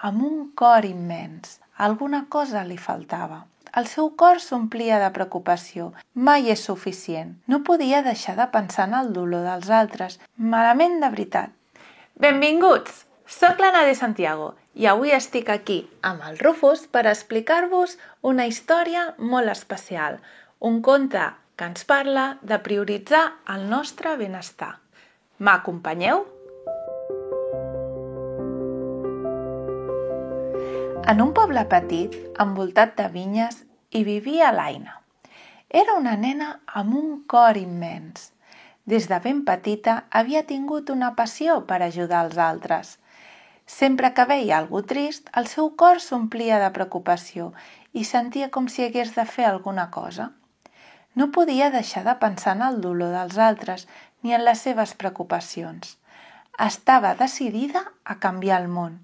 amb un cor immens. Alguna cosa li faltava. El seu cor s'omplia de preocupació. Mai és suficient. No podia deixar de pensar en el dolor dels altres. Malament de veritat. Benvinguts! Soc l'Anna de Santiago i avui estic aquí amb el Rufus per explicar-vos una història molt especial. Un conte que ens parla de prioritzar el nostre benestar. M'acompanyeu? En un poble petit, envoltat de vinyes, hi vivia l'Aina. Era una nena amb un cor immens. Des de ben petita havia tingut una passió per ajudar els altres. Sempre que veia algú trist, el seu cor s'omplia de preocupació i sentia com si hagués de fer alguna cosa. No podia deixar de pensar en el dolor dels altres ni en les seves preocupacions. Estava decidida a canviar el món,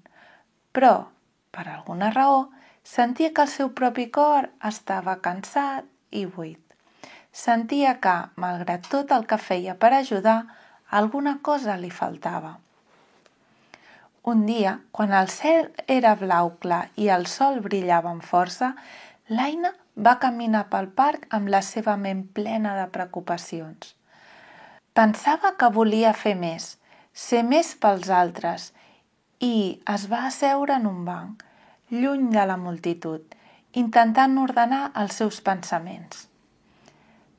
però, per alguna raó, sentia que el seu propi cor estava cansat i buit. Sentia que, malgrat tot el que feia per ajudar, alguna cosa li faltava. Un dia, quan el cel era blau clar i el sol brillava amb força, l'Aina va caminar pel parc amb la seva ment plena de preocupacions. Pensava que volia fer més, ser més pels altres, i es va asseure en un banc, lluny de la multitud, intentant ordenar els seus pensaments.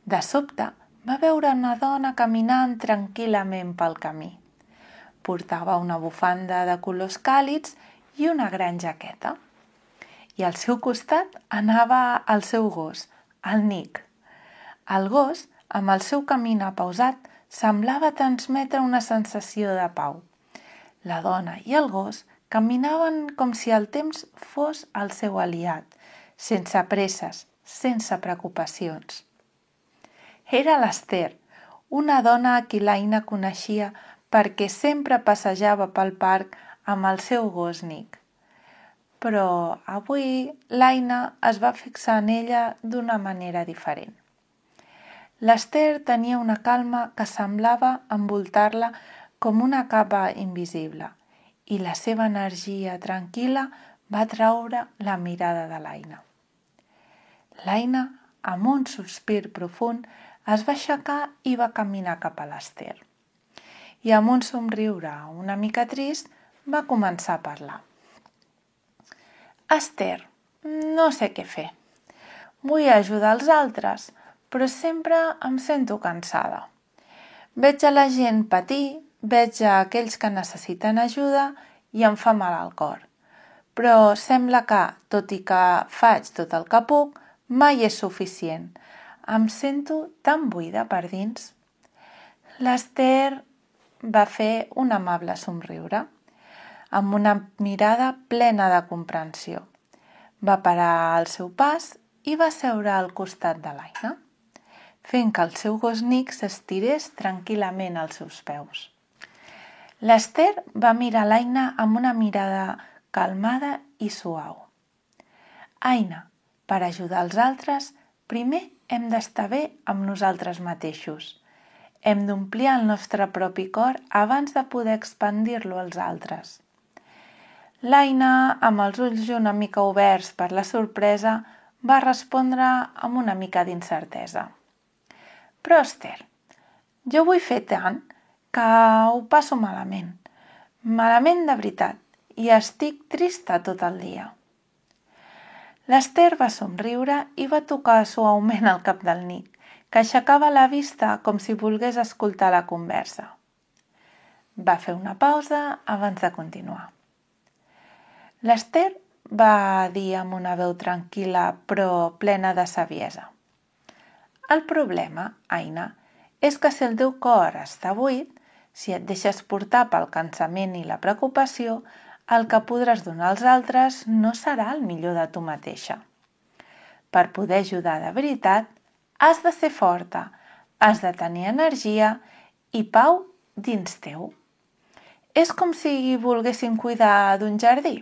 De sobte, va veure una dona caminant tranquil·lament pel camí. Portava una bufanda de colors càlids i una gran jaqueta. I al seu costat anava el seu gos, el Nick. El gos, amb el seu camina pausat, semblava transmetre una sensació de pau. La dona i el gos caminaven com si el temps fos el seu aliat, sense presses, sense preocupacions. Era l'Ester, una dona a qui l'Aina coneixia perquè sempre passejava pel parc amb el seu gos Nick. Però avui l'Aina es va fixar en ella d'una manera diferent. L'Ester tenia una calma que semblava envoltar-la com una capa invisible i la seva energia tranquil·la va atraure la mirada de l'Aina. L'Aina, amb un sospir profund, es va aixecar i va caminar cap a l'Ester. I amb un somriure una mica trist va començar a parlar. Ester, no sé què fer. Vull ajudar els altres, però sempre em sento cansada. Veig a la gent patir, veig a aquells que necessiten ajuda i em fa mal al cor. Però sembla que, tot i que faig tot el que puc, mai és suficient. Em sento tan buida per dins. L'Ester va fer un amable somriure, amb una mirada plena de comprensió. Va parar el seu pas i va seure al costat de l'Aina, fent que el seu gos Nick s'estirés tranquil·lament als seus peus. L'Ester va mirar l'Aina amb una mirada calmada i suau. Aina, per ajudar els altres, primer hem d'estar bé amb nosaltres mateixos. Hem d'omplir el nostre propi cor abans de poder expandir-lo als altres. L'Aina, amb els ulls una mica oberts per la sorpresa, va respondre amb una mica d'incertesa. Però, Ester, jo vull fer tant que ho passo malament. Malament de veritat, i estic trista tot el dia. L'Ester va somriure i va tocar suaument el cap del Nick, que aixecava la vista com si volgués escoltar la conversa. Va fer una pausa abans de continuar. L'Ester va dir amb una veu tranquil·la però plena de saviesa. El problema, Aina, és que si el teu cor està buit, si et deixes portar pel cansament i la preocupació, el que podràs donar als altres no serà el millor de tu mateixa. Per poder ajudar de veritat, has de ser forta, has de tenir energia i pau dins teu. És com si volguéssim cuidar d'un jardí.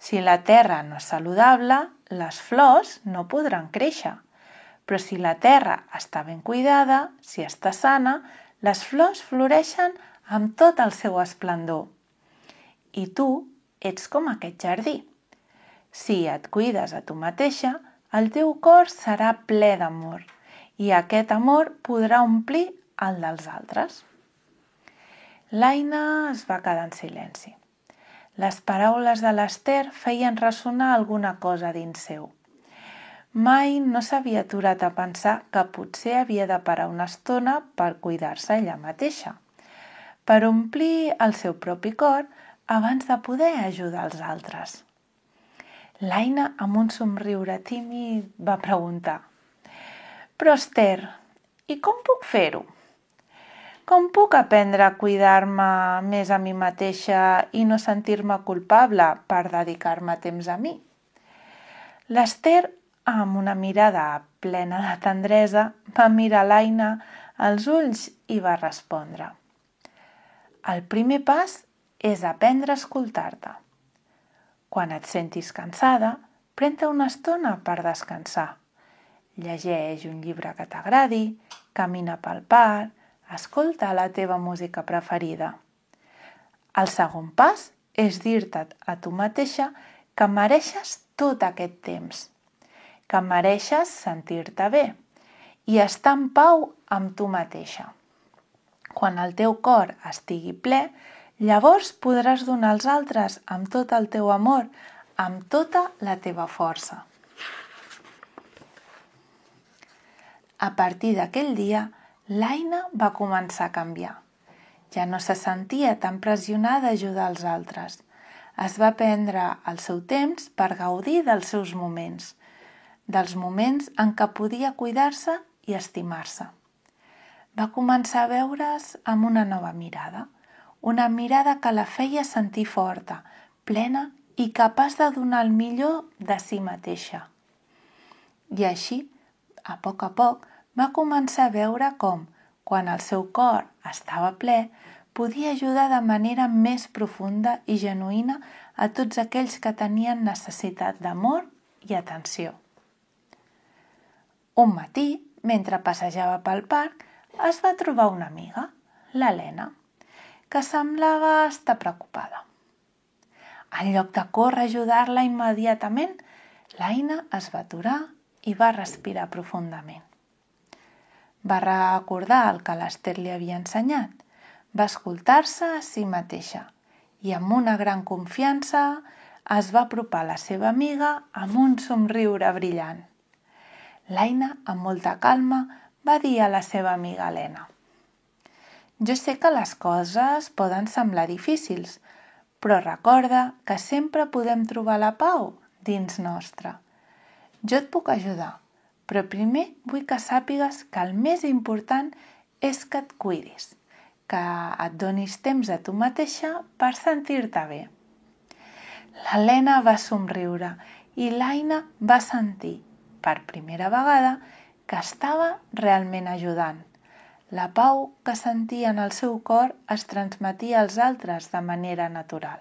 Si la terra no és saludable, les flors no podran créixer. Però si la terra està ben cuidada, si està sana, les flors floreixen amb tot el seu esplendor. I tu ets com aquest jardí. Si et cuides a tu mateixa, el teu cor serà ple d'amor i aquest amor podrà omplir el dels altres. L'Aina es va quedar en silenci. Les paraules de l'Ester feien ressonar alguna cosa dins seu. Mai no s'havia aturat a pensar que potser havia de parar una estona per cuidar-se ella mateixa, per omplir el seu propi cor abans de poder ajudar els altres. L'Aina, amb un somriure tímid, va preguntar: «Però Ester, i com puc fer-ho? Com puc aprendre a cuidar-me més a mi mateixa i no sentir-me culpable per dedicar-me temps a mi?» L'Ester, amb una mirada plena de tendresa, va mirar l'Aina als ulls i va respondre: «El primer pas és aprendre a escoltar-te. Quan et sentis cansada, pren-te una estona per descansar. Llegeix un llibre que t'agradi, camina pel parc, escolta la teva música preferida. El segon pas és dir-te a tu mateixa que mereixes tot aquest temps, que mereixes sentir-te bé i estar en pau amb tu mateixa. Quan el teu cor estigui ple, llavors podràs donar als altres amb tot el teu amor, amb tota la teva força». A partir d'aquell dia, l'Aina va començar a canviar. Ja no se sentia tan pressionada a ajudar els altres. Es va prendre el seu temps per gaudir dels seus moments en què podia cuidar-se i estimar-se. Va començar a veure's amb una nova mirada que la feia sentir forta, plena i capaç de donar el millor de si mateixa. I així, a poc, va començar a veure com, quan el seu cor estava ple, podia ajudar de manera més profunda i genuïna a tots aquells que tenien necessitat d'amor i atenció. Un matí, mentre passejava pel parc, es va trobar una amiga, l'Helena, que semblava estar preocupada. En lloc de córrer a ajudar-la immediatament, l'Aina es va aturar i va respirar profundament. Va recordar el que l'Ester li havia ensenyat, va escoltar-se a si mateixa i amb una gran confiança es va apropar a la seva amiga amb un somriure brillant. L'Aina, amb molta calma, va dir a la seva amiga Helena: «Jo sé que les coses poden semblar difícils, però recorda que sempre podem trobar la pau dins nostre. Jo et puc ajudar, però primer vull que sàpigues que el més important és que et cuidis, que et donis temps a tu mateixa per sentir-te bé». L'Helena va somriure i l'Aina va sentir, per primera vegada, que estava realment ajudant. La pau que sentia en el seu cor es transmetia als altres de manera natural.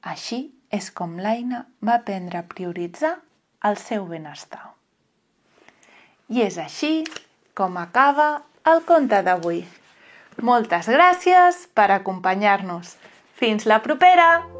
Així és com l'Aina va aprendre a prioritzar el seu benestar. I és així com acaba el conte d'avui. Moltes gràcies per acompanyar-nos. Fins la propera!